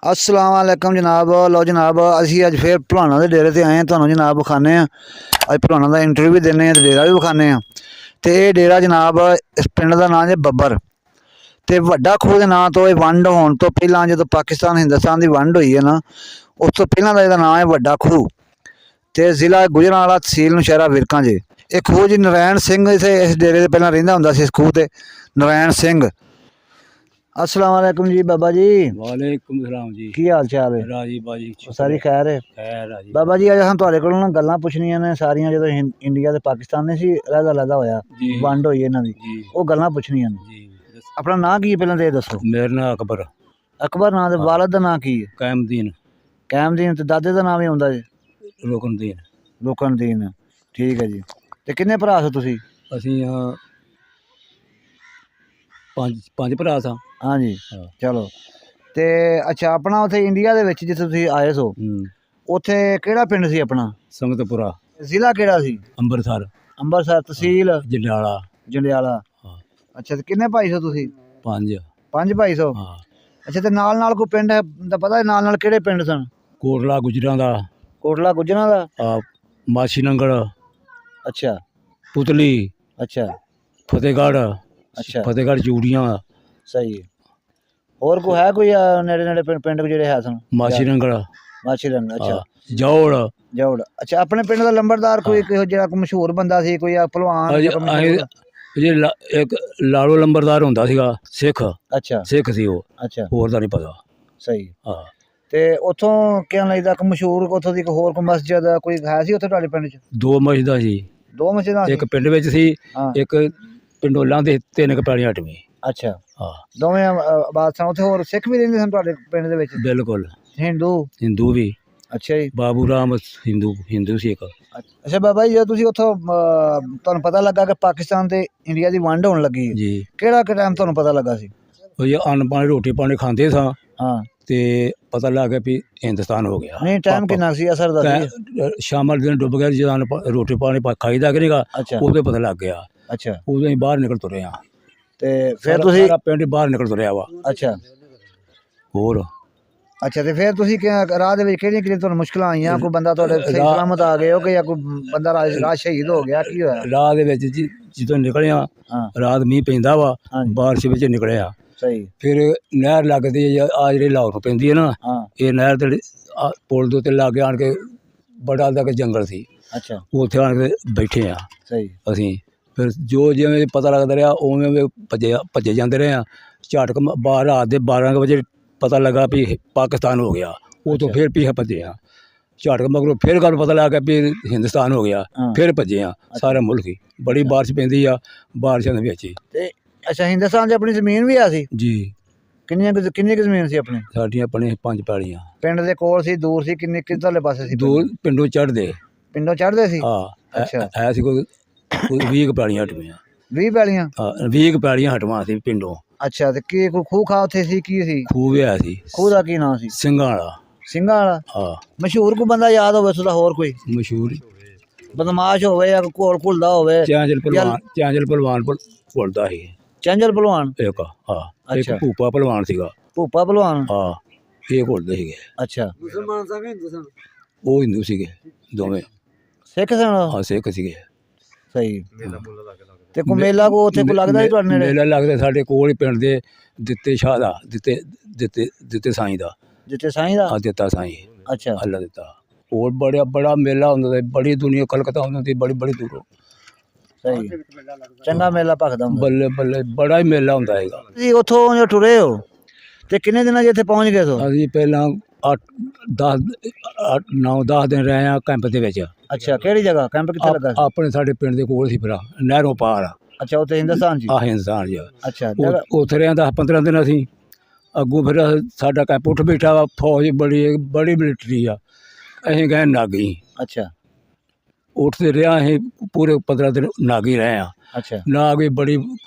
अस्सलाम वालेकुम जनाब। लो जनाब असी अज फिर भलवाना के डेरे ते आए हैं, तुहानू जनाब विखाने अज भलवाना का इंटरव्यू भी देने ते डेरा भी विखाने। तो यह डेरा जनाब इस पिंड का नाम है बब्बर। तो वड्डा खूह के नाम तो वंड होने तो पहला जो पाकिस्तान हिंदुस्तान की वंड हुई है ना, उस तो पहला का नाम है वड्डा खूह। तो जिला गुजरांवाला, तहसील नौशहरा, विरकां जे। एक खूह जी नारायण सिंह इस डेरे से पहला रहिंदा हुंदा सी, इस खूह ते नारायण सिंह। अस्सलाम वालेकुम जी बाबा जी। वालेकुम सलाम जी। की हाल चाल है? राजी बाजी सारी खैर है खैर राजी बाबा जी। अज हम तुहाडे कोलों ना गल्लां पुछनियां ने सारियां जो इंडिया ते पाकिस्तान ने सी लहदा होया जी वंड होई इन्हां दी, जी वो गल्लां पुछनियां ने। जी। अपना नाम की है पहले ते दसो। मेरा नाम अकबर अकबर नाम ते वालद दा नाम की है? कायमदीन कैमदीन। ते दादे दा नाम ही हुंदा जी? रुकनदीन। रुकनदीन। ठीक है जी। ते किन्ने भरा सो तुसी? ਅਸੀਂ ਪੰਜ ਭਰਾ ਸਾਂ। हाँ जी। ਹਾਂ। चलो ते अच्छा, अपना उत्थे इंडिया दे विच जिथे तुसी आए सो उत्थे केड़ा पिंड सी अपना? ਸੰਗਤਪੁਰਾ, जिला केड़ा सी? ਅੰਮ੍ਰਿਤਸਰ, अंबरसर। तहसील? ਜੰਡਿਆਲਾ। जंडियाला। ਹਾਂ। अच्छा, ते किन्ने भाई सो तुसी? ਪੰਜ। पांच भाई सो। ਹਾਂ। अच्छा, ते नाल कोई पिंड है दा पता है? नाल केड़े पिंड सन? ਕੋਟਲਾ ਗੁਜਰਾਂ ਦਾ, कोटला गुजरां दा। ਮਾਛੀ ਨੰਗਲ, अच्छा ਪੁਤਲੀ, अच्छा ਫਤਿਹਗੜ੍ਹ, अच्छा। ਫਤਿਹਗੜ੍ਹ ਚੂੜੀਆਂ, सही है। और कोई है कोई नेड़े नेड़े पिंड जेड़े है सन? ਮਾਛੀ ਨੰਗਲ, माछी रंग। अच्छा ਜੌੜ। जौड़। अच्छा, अपने पिंड दा लंबरदार कोई जेड़ा कोई मशहूर बंदा सी, कोई पहलवान या कोई मशहूर? ਇੱਕ ਲਾੜੋ ਲੰਬਰਦਾਰ ਹੁੰਦਾ ਸੀਗਾ, ਸਿੱਖ अच्छा ਸਿੱਖ ਸੀ ਉਹ, अच्छा ਹੋਰ ਦਾ ਨਹੀਂ ਪਤਾ। सही। ਹਾਂ। ते उथों क्या लगदा कि मशहूर उथों दी कोई होर कोई मस्जिद कोई है सी उत्थे तुहाडे पिंड च? ਦੋ ਮਸਜਿਦਾਂ ਸੀ, दो मस्जिदां सी? ਇੱਕ ਪਿੰਡ ਵਿੱਚ ਸੀ, हाँ। ਇੱਕ ਪਿੰਡੋਲਾਂ ਦੇ ਤਿੰਨ ਕੁ ਪੈਲੀਆਂ ਹਟਵੀਂ। अच्छा, ਹਾਂ दोवें बादशाह उत्थे होर सिख भी रहिंदे सन तुहाडे पिंड दे विच? ਬਿਲਕੁਲ। हिंदू? ਹਿੰਦੂ ਵੀ, अच्छा जी। ਬਾਬੂ ਰਾਮ ਹਿੰਦੂ ਸੀ ਇੱਕ। अच्छा बाबा जी, जो तुसी उत्थों तुहानू पता लगा कि पाकिस्तान ते इंडिया दी वंड होण लगी है, ਜੀ केड़ा टाइम तुहानू पता लगा सी? ਉਹ ਇਹ ਅੰਨ ਪਾਣੀ ਰੋਟੀ ਪਾਣੀ ਖਾਂਦੇ ਸਾਂ हाँ। ਤੇ ਪਤਾ ਲੱਗ ਗਿਆ ਵੀ ਹਿੰਦੁਸਤਾਨ ਹੋ ਗਿਆ। नहीं टाइम किन्ना सी असर दा सी? ਸ਼ਾਮਾਂ ਦੇ ਦਿਨ ਡੁੱਬ ਗਿਆ ਜਦੋਂ ਰੋਟੀ ਪਾਣੀ ਖਾਈਦਾ ਕਿ ਨਹੀਂਗਾ, अच्छा ਉਦੋਂ ਪਤਾ ਲੱਗ ਗਿਆ। अच्छा। ਉਦੋਂ ਅਸੀਂ ਬਾਹਰ ਨਿਕਲ ਤੁਰੇ ਆ, ते फिर तुसी? ਸਾਰਾ ਪਿੰਡ ਬਾਹਰ ਨਿਕਲ ਤੁਰਿਆ ਵਾ। अच्छा ਹੋਰ अच्छा। ते फिर तुसी राह दे विच केह्ड़ियां केह्ड़ियां तुहानू मुश्किलां आईयां? कोई बंदा तुहाडे सही सलामत आ गए हो कि या कोई बंदा राह शहीद हो गया, की होया? ਰਾਹ ਦੇ ਵਿੱਚ ਜਦੋਂ ਨਿਕਲਿਆ, हाँ ਰਾਤ ਮੀਂਹ ਪੈਂਦਾ ਵਾ, हाँ जी। ਬਾਰਿਸ਼ ਵਿੱਚ ਨਿਕਲਿਆ। सही। ਫਿਰ ਨਹਿਰ ਲੱਗਦੀ ਹੈ ਆ ਜਿਹੜੀ ਲਾਹੌਰ ਨੂੰ ਪੈਂਦੀ ਹੈ ਨਾ, हाँ। ਇਹ ਨਹਿਰ ਦੇ ਪੁਲ ਦੇ ਉੱਤੇ ਲਾਗੇ ਆਣ ਕੇ ਬੜਾ ਤੱਕ ਜੰਗਲ ਸੀ, अच्छा ਉੱਥੇ ਆਣ ਕੇ ਬੈਠੇ ਆ सही। ਅਸੀਂ। ਫਿਰ ਜੋ ਜਿਵੇਂ ਪਤਾ ਲੱਗਦਾ ਰਿਹਾ ਉਵੇਂ ਉਵੇਂ ਭੱਜੇ ਜਾਂਦੇ ਰਹੇ ਆ। ਝਟਕ ਰਾਤ ਦੇ 12 ਕੁ ਵਜੇ ਪਤਾ ਲੱਗਾ ਵੀ ਪਾਕਿਸਤਾਨ ਹੋ ਗਿਆ, ਉਦੋਂ अच्छा। ਫਿਰ ਪਿੱਛੇ ਭੱਜੇ ਆ। ਝਟਕ ਮਗਰੋਂ ਫਿਰ ਗੱਲ ਪਤਾ ਲੱਗ ਗਿਆ ਵੀ ਹਿੰਦੁਸਤਾਨ ਹੋ ਗਿਆ, हाँ। ਫਿਰ ਭੱਜੇ ਆ ਸਾਰਾ ਮੁਲਕ ਹੀ। ਬੜੀ ਬਾਰਿਸ਼ ਪੈਂਦੀ ਆ, ਬਾਰਿਸ਼ਾਂ ਦੇ ਵਿੱਚ ਹੀ। ते अच्छा, हिंदुस्तान च अपनी जमीन भी है सी? ਜੀ किन्नी की जमीन सी अपनी? ਸਾਡੀਆਂ ਆਪਣੇ 5 ਪੈਲੀਆਂ, पिंड दे कोल सी, दूर सी, किन्नी किधरले पासे सी? ਦੋ ਪਿੰਡੋਂ ਚੜ੍ਹਦੇ। पिंडों चढ़दे सी? ਹਾਂ अच्छा। ਹੈ ਸੀ ਕੋਈ 20 ਕੁ ਪੈਲੀਆਂ ਹਟਵੀਆਂ। 20 पैलियां? ਹਾਂ 20 ਕੁ ਪੈਲੀਆਂ ਹਟਵਾਂ ਸੀ ਪਿੰਡੋਂ। अच्छा। ते की कोई खूह खा उत्थे सी, की सी? ਖੂਹ ਵੀ ਹੈ ਸੀ खूह दा की नाम सी? ਸਿੰਘਾਂ ਵਾਲਾ। ਸਿੰਘਾਂ वाला। ਹਾਂ मशहूर कोई बंदा याद होवे तुहाडा होर कोई ਮਸ਼ਹੂਰ बदमाश होवे या कोई घोल घुलदा होवे? ਚੈਂਜਲ ਭਲਵਾਨ ਭੁੱਲਦਾ ਸੀ चंजल पहलवान? ਇੱਕ। ਹਾਂ ਇੱਕ ਅੱਛਾ। ਭੂਪਾ ਭਲਵਾਨ ਸੀਗਾ। भूपा पहलवान? ਹਾਂ ਇਹ ਘੁੱਲਦੇ ਸੀਗੇ। अच्छा। ਉਹ ਹਿੰਦੂ ਸੀਗੇ ਦੋਵੇਂ। सिख सन ओ? ਹਾਂ ਸਿੱਖ ਸੀਗੇ। सही। ते कोई मेला को उत्थे कोई लगदा सी तुहाडे नेड़े? ਮੇਲਾ ਲੱਗਦਾ ਸਾਡੇ ਕੋਲ ਹੀ ਪਿੰਡ ਦੇ ਦਿੱਤੇ ਸ਼ਾਹ ਦਾ, ਦਿੱਤੇ ਸਾਈਂ ਦਾ। जिथे साईं दा? ਹਾਂ ਦਿੱਤਾ ਸਾਈਂ, अच्छा ਅੱਲਾ ਦਿੱਤਾ। ਹੋਰ ਬੜਾ ਮੇਲਾ ਹੁੰਦਾ ਸੀ, ਬੜੀ ਦੁਨੀਆ ਕਲਕੱਤਾ ਹੁੰਦੀ ਸੀ, ਬੜੀ ਦੂਰੋਂ। सही। चंगा मेला भखदा हुंदा? ਬੱਲੇ ਬੱਲੇ ਬੜਾ ਹੀ ਮੇਲਾ ਹੁੰਦਾ ਹੈਗਾ। ਤੁਸੀਂ ਉੱਥੋਂ ਜੋ ਟੁਰੇ ਹੋ ਤੇ ਕਿੰਨੇ ਦਿਨਾਂ 'ਚ ਇੱਥੇ ਪਹੁੰਚ ਗਏ ਸੋ? ਅਸੀਂ ਪਹਿਲਾਂ 9-10 ਦਿਨ ਰਹੇ ਆ ਕੈਂਪ ਦੇ ਵਿੱਚ। ਅੱਛਾ, ਕਿਹੜੀ ਜਗ੍ਹਾ ਕੈਂਪ ਕਿੱਥੇ ਲੱਗਾ ਸੀ? ਆਪਣੇ ਸਾਡੇ ਪਿੰਡ ਦੇ ਕੋਲ ਸੀ, ਫਿਰ ਨਹਿਰੋਂ ਪਾਰ ਅੱਛਾ, ਉੱਥੇ ਹਿੰਦੁਸਤਾਨ 'ਚ? ਆ ਹਿੰਦੁਸਤਾਨ ਜੀ। ਅੱਛਾ ਜਗ੍ਹਾ। ਉੱਥੇ ਰਹੇ 10-15 ਦਿਨ ਅਸੀਂ। ਅੱਗੋਂ ਫਿਰ ਸਾਡਾ ਕੈਂਪ ਉੱਠ ਬੈਠਾ ਵਾ, ਫੌਜ ਬੜੀ ਮਿਲਟਰੀ ਆ। ਅਸੀਂ ਗਏ ਨਾਗੀ, ਅੱਛਾ ਉੱਠਦੇ ਰਿਹਾ ਅਸੀਂ ਪੂਰੇ 15 ਦਿਨ ਨਾਗੀ ਰਹੇ ਆ। ਅੱਛਾ ਨਾਗ ਵੀ ਬੜੀ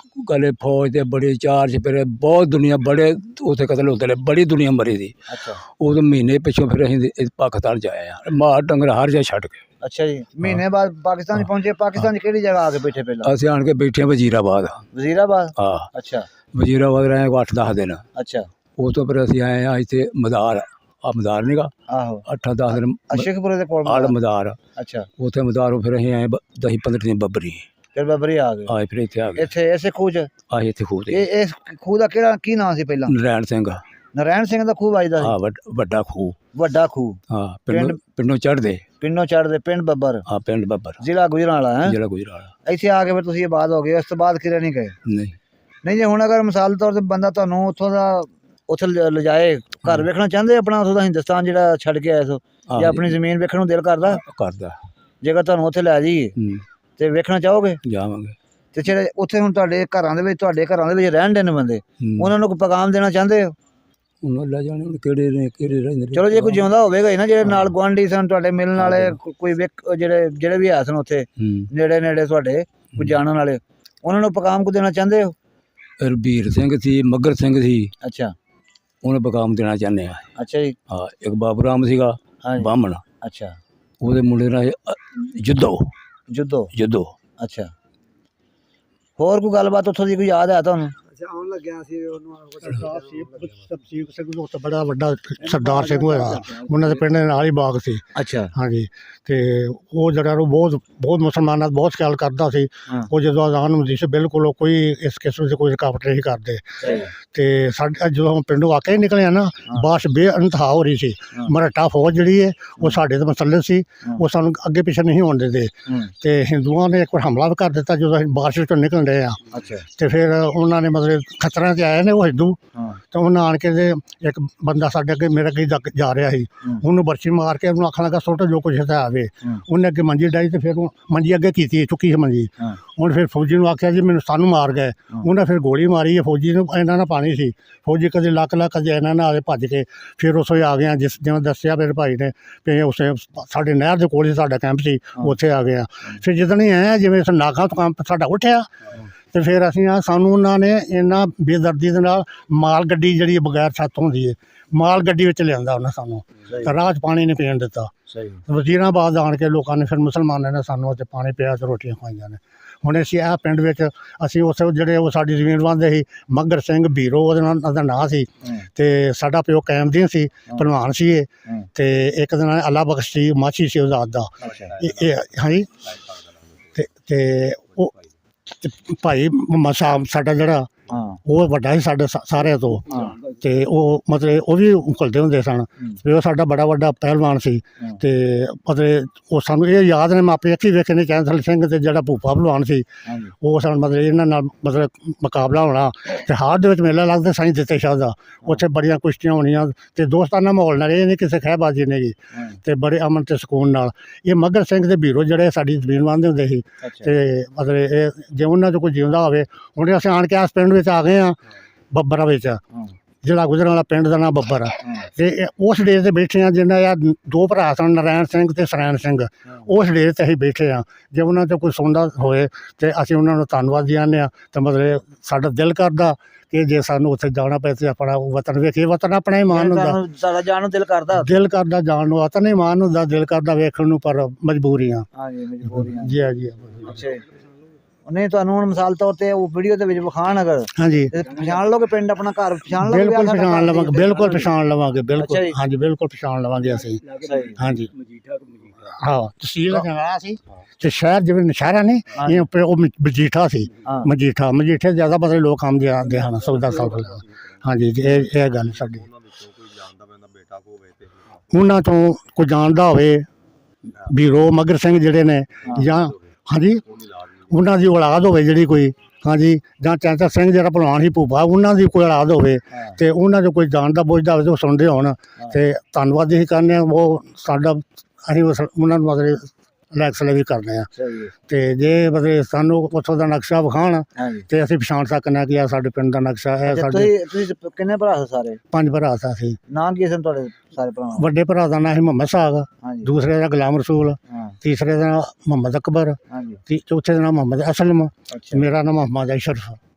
ਗਲੇ ਫੌਜ ਦੇ ਬੜੇ ਚਾਰਜ ਫਿਰ ਬਹੁਤ ਦੁਨੀਆ ਬੜੇ ਉੱਥੇ ਕਤਲ ਹੁੰਦੇ ਰਹੇ, ਬੜੀ ਦੁਨੀਆ ਮਰੀ ਸੀ। ਅੱਛਾ ਉਦੋਂ ਮਹੀਨੇ ਪਿੱਛੋਂ ਫਿਰ ਅਸੀਂ ਪਾਕਿਸਤਾਨ ਜਾਏ ਆ, ਮਾਰ ਡੰਗਰ ਹਰ ਜਗ੍ਹਾ ਛੱਡ ਕੇ। ਅੱਛਾ ਜੀ, ਮਹੀਨੇ ਬਾਅਦ ਪਾਕਿਸਤਾਨ 'ਚ ਪਹੁੰਚੇ। ਪਾਕਿਸਤਾਨ 'ਚ ਕਿਹੜੀ ਜਗ੍ਹਾ ਆ ਕੇ ਬੈਠੇ ਪਹਿਲਾਂ? ਅਸੀਂ ਆਣ ਕੇ ਬੈਠੇ ਵਜ਼ੀਰਾਬਾਦ। ਵਜ਼ੀਰਾਬਾਦ? ਹਾਂ ਅੱਛਾ ਵਜ਼ੀਰਾਬਾਦ ਰਹੇ 8-10 ਦਿਨ। ਅੱਛਾ ਉਸ ਤੋਂ ਫਿਰ ਅਸੀਂ ਆਏ ਆ ਇੱਥੇ ਮਦਾਰ ਆ ਮਦਾਰ ਨੀਗਾ ਆਹੋ 8-10 ਦਿਨ ਅਸ਼ੇਖਪੁਰੇ ਦੇ ਕੋਲ ਆਲ ਮਦਾਰ ਅੱਛਾ ਉੱਥੇ ਮਦਾਰੋਂ ਫਿਰ ਅਸੀਂ ਆਏ 10-15 ਦਿਨ ਬੱਬਰੀ ਫਿਰ ਬੱਬਰੀ ਆ ਗਏ ਆਏ ਫਿਰ ਇੱਥੇ ਆ ਗਏ ਇੱਥੇ ਇਸੇ ਖੂਹ 'ਚ ਆਏ ਇੱਥੇ ਖੂਹ ਤੇ ਇਹ ਇਸ ਖੂਹ ਦਾ ਕੀ ਨਾਂ ਸੀ ਪਹਿਲਾਂ? ਨਰੈਣ ਸਿੰਘ ਨਰੈਣ ਸਿੰਘ ਦਾ ਖੂਹ ਵੱਜਦਾ ਸੀ। ਹਾਂ ਵੱਡਾ ਖੂਹ ਵੱਡਾ ਖੂਹ ਹਾਂ ਪਿੰਡੋਂ ਚੜ੍ਹਦੇ ਪਿੰਡ ਬੱਬਰ ਹਾਂ ਪਿੰਡ ਬੱਬਰ ਜ਼ਿਲ੍ਹਾ ਗੁਜਰਾਂਵਾਲਾ ਹੈ। ਜਿਹੜਾ ਗੁਜਰਾਲਾ ਇੱਥੇ ਆ ਕੇ ਫਿਰ ਤੁਸੀਂ ਆਬਾਦ ਹੋ ਗਏ। ਉਸ ਤੋਂ ਬਾਅਦ ਕਿਤੇ ਨਹੀਂ ਗਏ? ਨਹੀਂ ਜੇ ਹੁਣ ਅਗਰ ਮਿਸਾਲ ਦੇ ਤੌਰ ਤੇ ਬੰਦਾ ਤੁਹਾਨੂੰ ਉੱਥੋਂ ਦਾ ਉੱਥੇ ਲਿਜਾਏ ਘਰ ਵੇਖਣਾ ਚਾਹੁੰਦੇ ਆਪਣਾ ਉੱਥੋਂ ਦਾ ਹਿੰਦੁਸਤਾਨ ਜਿਹੜਾ ਛੱਡ ਕੇ ਆਏ ਸੋ ਜਾਂ ਆਪਣੀ ਜ਼ਮੀਨ ਵੇਖਣ ਨੂੰ ਦਿਲ ਕਰਦਾ ਜੇਕਰ ਤੁਹਾਨੂੰ ਉੱਥੇ ਲੈ ਜਾਈਏ ਤੇ ਵੇਖਣਾ ਚਾਹੋਗੇ? ਜਾਵਾਂਗੇ। ਤੇ ਜਿਹੜੇ ਉੱਥੇ ਹੁਣ ਤੁਹਾਡੇ ਘਰਾਂ ਦੇ ਵਿੱਚ ਰਹਿਣ ਦੇ ਨੇ ਬੰਦੇ ਉਹਨਾਂ ਨੂੰ ਕੋਈ ਪੈਗਾਮ ਦੇਣਾ ਚਾਹੁੰਦੇ ਹੋ? ਉਹਨਾਂ ਲੈ ਜਾਣੇ ਕਿਹੜੇ ਰਹਿੰਦੇ ਚਲੋ ਜੇ ਕੋਈ ਜਿਉਂਦਾ ਹੋਵੇਗਾ ਹੀ ਨਾ ਜਿਹੜੇ ਨਾਲ ਗੁਆਂਢੀ ਸਨ ਤੁਹਾਡੇ ਮਿਲਣ ਵਾਲੇ ਕੋਈ ਜਿਹੜੇ ਵੀ ਹੈ ਸਨ ਉੱਥੇ ਨੇੜੇ ਤੁਹਾਡੇ ਕੋਈ ਜਾਣਨ ਵਾਲੇ ਉਹਨਾਂ ਨੂੰ ਪੈਗਾਮ ਕੋ ਦੇਣਾ ਚਾਹੁੰਦੇ ਹੋ? ਰਬੀਰ ਸਿੰਘ ਸੀ ਮੱਗਰ ਸਿੰਘ ਸੀ ਅੱਛਾ ਉਹਨੂੰ ਪੈਗਾਮ ਦੇਣਾ ਚਾਹੁੰਦੇ ਆ। ਅੱਛਾ ਜੀ। ਹਾਂ ਇੱਕ ਬਾਬੂ ਰਾਮ ਸੀਗਾ ਬਾਹਮਣ ਅੱਛਾ ਉਹਦੇ ਮੁੰਡੇ ਨਾਲ ਜੁੱਦੋ ਅੱਛਾ ਹੋਰ ਕੋਈ ਗੱਲਬਾਤ ਉੱਥੋਂ ਦੀ ਕੋਈ ਯਾਦ ਹੈ ਤੁਹਾਨੂੰ? ਆਉਣ ਲੱਗਿਆ ਸੀ ਉਹਨੂੰ ਤਪਸੀਰ ਸਿੰਘ ਉੱਥੇ ਬੜਾ ਵੱਡਾ ਸਰਦਾਰ ਸਿੰਘ ਹੋਇਆ ਉਹਨਾਂ ਦੇ ਪਿੰਡ ਦੇ ਨਾਲ ਹੀ ਬਾਗ ਸੀ। ਅੱਛਾ ਹਾਂਜੀ। ਤੇ ਉਹ ਜਿਹੜਾ ਉਹ ਬਹੁਤ ਮੁਸਲਮਾਨਾਂ ਦਾ ਬਹੁਤ ਖਿਆਲ ਕਰਦਾ ਸੀ। ਉਹ ਜਦੋਂ ਅਜ਼ਾਨ ਹੁੰਦੀ ਸੀ ਬਿਲਕੁਲ ਕੋਈ ਇਸ ਕਿਸਮ ਦੀ ਕੋਈ ਰੁਕਾਵਟ ਨਹੀਂ ਕਰਦੇ। ਤੇ ਸਾਡੇ ਜਦੋਂ ਪਿੰਡੋਂ ਵਾਕਿਆ ਹੀ ਨਿਕਲਿਆ ਨਾ ਬਾਰਿਸ਼ ਬੇਅੰਤਹਾ ਹੋ ਰਹੀ ਸੀ। ਮਰਾਠਾ ਫੌਜ ਜਿਹੜੀ ਹੈ ਉਹ ਸਾਡੇ ਤੇ ਮੁਸੱਲਤ ਸੀ। ਉਹ ਸਾਨੂੰ ਅੱਗੇ ਪਿੱਛੇ ਨਹੀਂ ਹੋਣ ਦਿੰਦੇ। ਤੇ ਹਿੰਦੂਆਂ ਨੇ ਇੱਕ ਵਾਰ ਹਮਲਾ ਵੀ ਕਰ ਦਿੱਤਾ ਜਦੋਂ ਅਸੀਂ ਬਾਰਿਸ਼ ਵਿੱਚੋਂ ਨਿਕਲ ਰਹੇ ਆ। ਤੇ ਫਿਰ ਉਹਨਾਂ ਨੇ ਮਤਲਬ ਖਤਰਿਆਂ 'ਚ ਆਏ ਨੇ ਉਹ ਹਿੰਦੂ। ਤੇ ਉਹਨਾਂ ਆਣ ਕੇ ਦੇ ਇੱਕ ਬੰਦਾ ਸਾਡੇ ਅੱਗੇ ਮੇਰੇ ਅੱਗੇ ਜਾ ਰਿਹਾ ਸੀ ਉਹਨੂੰ ਬਰਛੀ ਮਾਰ ਕੇ ਉਹਨੂੰ ਆਖਣ ਲੱਗਾ ਸੁੱਟ ਜੋ ਕੁਛ ਹੈ ਆਵੇ। ਉਹਨੇ ਅੱਗੇ ਮੰਜੀ ਡਾਈ ਤੇ ਫਿਰ ਉਹ ਮੰਜੀ ਅੱਗੇ ਕੀਤੀ ਚੁੱਕੀ ਸੀ ਮੰਜੀ। ਉਹਨੇ ਫਿਰ ਫੌਜੀ ਨੂੰ ਆਖਿਆ ਜੀ ਸਾਨੂੰ ਮਾਰ ਗਏ। ਉਹਨੇ ਫਿਰ ਗੋਲੀ ਮਾਰੀ ਹੈ ਫੌਜੀ ਨੂੰ ਇਹਨਾਂ ਨਾਲ ਪਾਣੀ ਸੀ। ਫੌਜੀ ਕਦੇ ਲੱਕ ਕਦੇ ਇਹਨਾਂ ਨਾਲ ਭੱਜ ਕੇ ਫਿਰ ਉੱਥੋਂ ਆ ਗਏ। ਜਿਵੇਂ ਦੱਸਿਆ ਮੇਰੇ ਭਾਈ ਨੇ ਵੀ ਉਸੇ ਸਾਡੇ ਨਹਿਰ ਦੇ ਕੋਲ ਹੀ ਸਾਡਾ ਕੈਂਪ ਸੀ ਉੱਥੇ ਆ ਗਏ। ਫਿਰ ਜਿੱਦਣ ਹੀ ਆਏ ਜਿਵੇਂ ਨਾਗਾ ਤੋਂ ਕੰਮ ਸਾਡਾ ਉੱਠਿਆ ਤੇ ਫਿਰ ਅਸੀਂ ਸਾਨੂੰ ਉਹਨਾਂ ਨੇ ਇੰਨਾ ਬੇਦਰਦੀ ਦੇ ਨਾਲ ਮਾਲ ਗੱਡੀ ਜਿਹੜੀ ਬਗੈਰ ਛੱਤ ਹੁੰਦੀ ਹੈ ਮਾਲ ਗੱਡੀ ਵਿੱਚ ਲਿਆਂਦਾ ਉਹਨਾਂ ਸਾਨੂੰ। ਤੇ ਰਾਹ 'ਚ ਪਾਣੀ ਨਹੀਂ ਪੀਣ ਦਿੱਤਾ। ਵਜ਼ੀਰਾਬਾਦ ਆਣ ਕੇ ਲੋਕਾਂ ਨੇ ਫਿਰ ਮੁਸਲਮਾਨਾਂ ਨੇ ਸਾਨੂੰ ਉੱਥੇ ਪਾਣੀ ਪਿਆ ਤੇ ਰੋਟੀਆਂ ਖਵਾਈਆਂ ਨੇ। ਹੁਣ ਅਸੀਂ ਇਹ ਪਿੰਡ ਵਿੱਚ ਅਸੀਂ ਉਸ ਜਿਹੜੇ ਉਹ ਸਾਡੀ ਜ਼ਮੀਨ ਵਾਂਦੇ ਸੀ ਮੱਗਰ ਸਿੰਘ ਬੀਰੋ ਉਹਦਾ ਨਾਂ ਸੀ। ਤੇ ਸਾਡਾ ਪਿਓ ਕਾਇਮਦੀਨ ਸੀ ਭਲਵਾਨ ਸੀ ਇਹ। ਤੇ ਇੱਕ ਦਿਨ ਅੱਲਾ ਬਖਸ਼ ਸੀ ਮਾਛੀ ਸੀ ਉਹਦਾ ਦਾ ਹਾਂਜੀ। ਤੇ ਉਹ ਭਾਈ ਮਸਾਮ ਸਾਡਾ ਜਿਹੜਾ ਉਹ ਵੱਡਾ ਸੀ ਸਾਡੇ ਸਾਰਿਆਂ ਤੋਂ। ਤੇ ਉਹ ਮਤਲਬ ਉਹ ਵੀ ਘੁਲਦੇ ਹੁੰਦੇ ਸਨ ਵੀ ਉਹ ਸਾਡਾ ਬੜਾ ਵੱਡਾ ਪਹਿਲਵਾਨ ਸੀ। ਤੇ ਮਤਲਬ ਉਹ ਸਾਨੂੰ ਇਹ ਯਾਦ ਨੇ ਮੈਂ ਆਪਣੀ ਅੱਖੀਂ ਵੇਖੇ ਨੇ ਚੈਂਸਲ ਸਿੰਘ ਤੇ ਜਿਹੜਾ ਭੂਪਾ ਪਹਿਲਵਾਨ ਸੀ ਉਹ ਸਾਨੂੰ ਮਤਲਬ ਇਹਨਾਂ ਨਾਲ ਮਤਲਬ ਮੁਕਾਬਲਾ ਹੋਣਾ। ਤੇ ਹਾਰ ਦੇ ਵਿੱਚ ਮੇਲਾ ਲੱਗਦਾ ਸਾਈਂ ਦਿੱਤੇ ਸ਼ਾਹ ਦਾ ਉੱਥੇ ਬੜੀਆਂ ਕੁਸ਼ਤੀਆਂ ਹੋਣੀਆਂ ਤੇ ਦੋਸਤਾਨਾ ਮਾਹੌਲ ਨਾਲ ਇਹ ਨਹੀਂ ਕਿਸੇ ਖਹਿਬਾਜ਼ੀ ਨਹੀਂ ਗੀ ਤੇ ਬੜੇ ਅਮਨ ਤੇ ਸਕੂਨ ਨਾਲ। ਇਹ ਮੱਗਰ ਸਿੰਘ ਦੇ ਬੀਰੋ ਜਿਹੜੇ ਸਾਡੀ ਜ਼ਮੀਨ ਵਾਂਦੇ ਹੁੰਦੇ ਸੀ। ਤੇ ਮਤਲਬ ਇਹ ਜੇ ਉਹਨਾਂ 'ਚ ਕੋਈ ਜਿਉਂਦਾ ਹੋਵੇ ਹੁਣ ਅਸੀਂ ਆਣ ਕੇ ਇਸ ਪਿੰਡ ਵਿੱਚ ਆ ਗਏ ਹਾਂ ਬੱਬਰਾ ਵਿੱਚ ਜਿਹੜਾ ਗੁਜਰਾਂਵਾਲਾ ਪਿੰਡ ਦਾ ਨਾਮ ਬੱਬਰ ਆ। ਤੇ ਉਸ ਡੇਰੇ 'ਤੇ ਬੈਠੇ ਹਾਂ ਜਿਹਨਾਂ ਯਾਰ ਦੋ ਭਰਾ ਸਨ ਨਰੈਣ ਸਿੰਘ ਤੇ ਸਰੈਣ ਸਿੰਘ। ਉਸ ਡੇਰੇ 'ਤੇ ਅਸੀਂ ਬੈਠੇ ਹਾਂ। ਜੇ ਉਹਨਾਂ 'ਚੋਂ ਕੋਈ ਸੁਣਦਾ ਹੋਏ ਤੇ ਅਸੀਂ ਉਹਨਾਂ ਨੂੰ ਧੰਨਵਾਦ ਦਿੰਦੇ ਹਾਂ। ਤੇ ਮਤਲਬ ਸਾਡਾ ਦਿਲ ਕਰਦਾ ਕਿ ਜੇ ਸਾਨੂੰ ਉੱਥੇ ਜਾਣਾ ਪਏ ਤੇ ਆਪਣਾ ਵਤਨ ਵੇਖੀਏ। ਵਤਨ ਆਪਣਾ ਹੀ ਮਾਣ ਹੁੰਦਾ। ਸਾਡਾ ਜਾਣ ਨੂੰ ਦਿਲ ਕਰਦਾ ਜਾਣ ਨੂੰ ਵਤਨ ਹੀ ਮਾਣ ਹੁੰਦਾ। ਦਿਲ ਕਰਦਾ ਵੇਖਣ ਨੂੰ ਪਰ ਮਜਬੂਰੀਆਂ ਜੀ। ਅੱਛਾ ਨਹੀਂ ਤੁਹਾਨੂੰ ਹੁਣ ਮਿਸਾਲ ਤੌਰ ਤੇ ਉਹ ਵੀਡੀਓ ਦੇ ਵਿੱਚ ਵਿਖਾਣ ਅਗਰ ਹਾਂਜੀ ਪਛਾਣ ਲਓਗੇ ਪਿੰਡ ਆਪਣਾ ਘਰ ਪਛਾਣ ਲਓਗੇ? ਬਿਲਕੁਲ ਪਛਾਣ ਲਵਾਂਗੇ ਬਿਲਕੁਲ ਹਾਂਜੀ ਬਿਲਕੁਲ ਪਛਾਣ ਲਵਾਂਗੇ ਅਸੀਂ ਹਾਂਜੀ। ਹਾਂ ਤਹਿਸੀਲ ਜੰਗਾਲਾ ਸੀ ਤੇ ਸ਼ਹਿਰ ਜਿਵੇਂ ਨਸ਼ਹਿਰਾ ਨੇ ਇਹ ਉਹ ਮਜੀਠਾ ਸੀ। ਮਜੀਠੇ ਜ਼ਿਆਦਾ ਮਤਲਬ ਲੋਕ ਆਉਂਦੇ ਹਨ ਸੌਦਾ ਹਾਂਜੀ। ਇਹ ਗੱਲ ਸਾਡੀ ਉਹਨਾਂ ਤੋਂ ਕੋਈ ਜਾਣਦਾ ਹੋਵੇ ਬੀਰੋ ਮੱਗਰ ਸਿੰਘ ਜਿਹੜੇ ਨੇ ਜਾਂ ਹਾਂਜੀ ਉਹਨਾਂ ਦੀ ਔਲਾਦ ਹੋਵੇ ਜਿਹੜੀ ਕੋਈ ਹਾਂਜੀ ਜਾਂ ਚੈਂਸਲ ਸਿੰਘ ਜਿਹੜਾ ਭਲਵਾਨ ਸੀ ਭੂਪਾ ਉਹਨਾਂ ਦੀ ਕੋਈ ਔਲਾਦ ਹੋਵੇ ਤੇ ਉਹਨਾਂ 'ਚੋਂ ਕੋਈ ਜਾਣਦਾ ਬੁੱਝਦਾ ਹੋਵੇ ਤੇ ਉਹ ਸੁਣਦੇ ਹੋਣ ਤੇ ਧੰਨਵਾਦ ਇਹੀ ਕਰਨੇ ਆ। ਉਹ ਸਾਡਾ ਅਸੀਂ ਉਹਨਾਂ ਨੂੰ ਮਤਲਬ ਲੈਕਸਲੇ ਵੀ ਕਰਦੇ ਹਾਂ। ਤੇ ਜੇ ਮਤਲਬ ਸਾਨੂੰ ਉੱਥੋਂ ਦਾ ਨਕਸ਼ਾ ਵਿਖਾਉਣ ਤੇ ਅਸੀਂ ਪਛਾਣ ਸਕਦੇ ਹਾਂ ਕਿ ਆ ਸਾਡੇ ਪਿੰਡ ਦਾ ਨਕਸ਼ਾ ਹੈ। ਸਾਡੇ ਤੁਸੀਂ ਕਿੰਨੇ ਭਰਾ ਸੀ ਸਾਰੇ? 5 ਭਰਾ ਸੀ। ਨਾਮ ਕੀ ਸਨ ਤੁਹਾਡੇ ਸਾਰੇ ਭਰਾਵਾਂ? ਵੱਡੇ ਭਰਾ ਦਾ ਨਾਂ ਸੀ ਮੁਹੰਮਦ ਸਾਗ, ਦੂਸਰੇ ਦਾ ਗੁਲਾਮ ਰਸੂਲ, ਤੀਸਰੇ ਦਾ ਨਾਂ ਮੁਹੰਮਦ ਅਕਬਰ, ਚੌਥੇ ਦਾ ਨਾਂ ਮੁਹੰਮਦ ਅਸਲਮ, ਮੇਰਾ ਨਾਂ ਮੁਹੰਮਦ ਅਸ਼ਰਫ।